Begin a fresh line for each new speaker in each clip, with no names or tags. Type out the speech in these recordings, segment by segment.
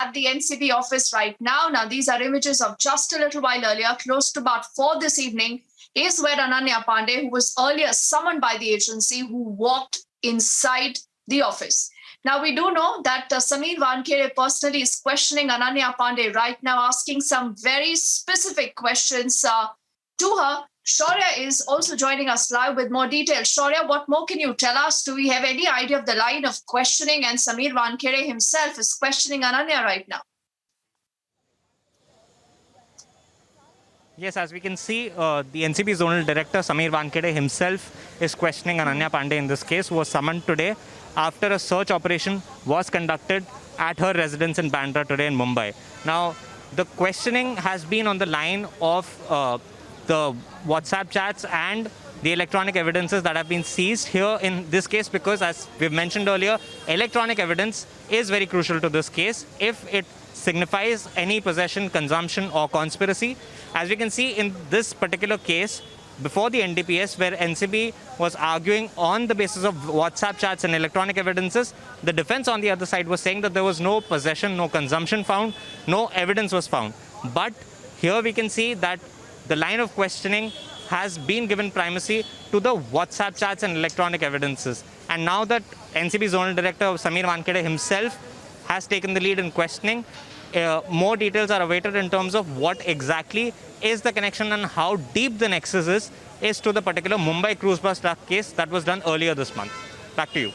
at the NCB office right now. Now, these are images of just a little while earlier, close to about 4 this evening, is where Ananya Pandey, who was earlier summoned by the agency, who walked inside the office. Now, we do know that Sameer Wankhede personally is questioning Ananya Pandey right now, asking some very specific questions to her. Shaurya is also joining us live with more details. Shaurya, what more can you tell us? Do we have any idea of the line of questioning? And Sameer Wankhede himself is questioning Ananya right now.
Yes, as we can see, the NCB Zonal Director, Sameer Wankhede himself, is questioning Ananya Pandey in this case, who was summoned today after a search operation was conducted at her residence in Bandra today in Mumbai. Now, the questioning has been on the line of the WhatsApp chats and the electronic evidences that have been seized here in this case, because as we've mentioned earlier, electronic evidence is very crucial to this case if it signifies any possession, consumption or conspiracy. As we can see in this particular case, before the NDPS, where NCB was arguing on the basis of WhatsApp chats and electronic evidences, the defense on the other side was saying that there was no possession, no consumption found, no evidence was found. But here we can see that the line of questioning has been given primacy to the WhatsApp chats and electronic evidences. And now that NCB Zonal Director Sameer Wankhede himself has taken the lead in questioning, more details are awaited in terms of what exactly is the connection and how deep the nexus is to the particular Mumbai cruise bus truck case that was done earlier this month. Back to you.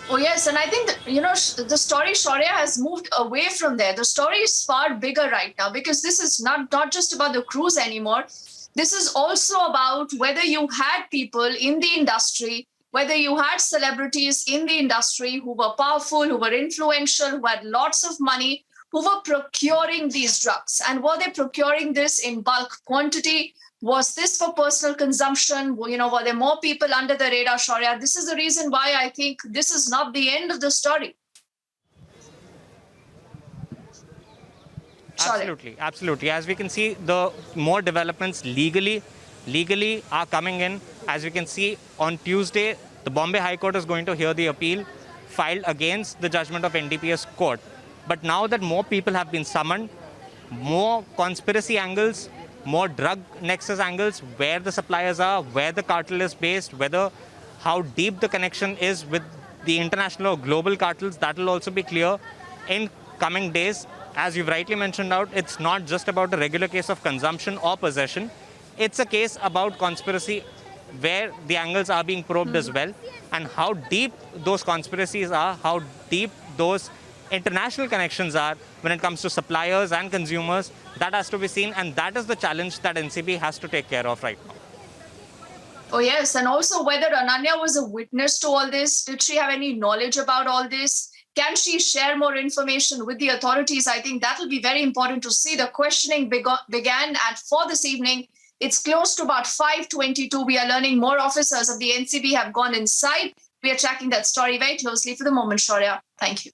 Oh, yes. And I think that, the story, Shaurya, has moved away from there. The story is far bigger right now, because this is not just about the cruise anymore. This is also about whether you had people in the industry, whether you had celebrities in the industry who were powerful, who were influential, who had lots of money, who were procuring these drugs. And were they procuring this in bulk quantity? Was this for personal consumption? Were there more people under the radar, Shaurya? This is the reason why I think this is not the end of the story.
Absolutely, absolutely. As we can see, the more developments legally are coming in. As we can see, on Tuesday, the Bombay High Court is going to hear the appeal filed against the judgment of NDPS court. But now that more people have been summoned, more conspiracy angles, more drug nexus angles, where the suppliers are, where the cartel is based, how deep the connection is with the international or global cartels, that will also be clear in coming days. As you've rightly mentioned out, it's not just about a regular case of consumption or possession. It's a case about conspiracy where the angles are being probed as well, and how deep those conspiracies are, how deep those international connections are when it comes to suppliers and consumers. That has to be seen, and that is the challenge that NCB has to take care of right now.
Oh, yes. And also whether Ananya was a witness to all this. Did she have any knowledge about all this? Can she share more information with the authorities? I think that will be very important to see. The questioning began at 4 this evening. It's close to about 5:22. We are learning more officers of the NCB have gone inside. We are tracking that story very closely for the moment, Shaurya. Thank you.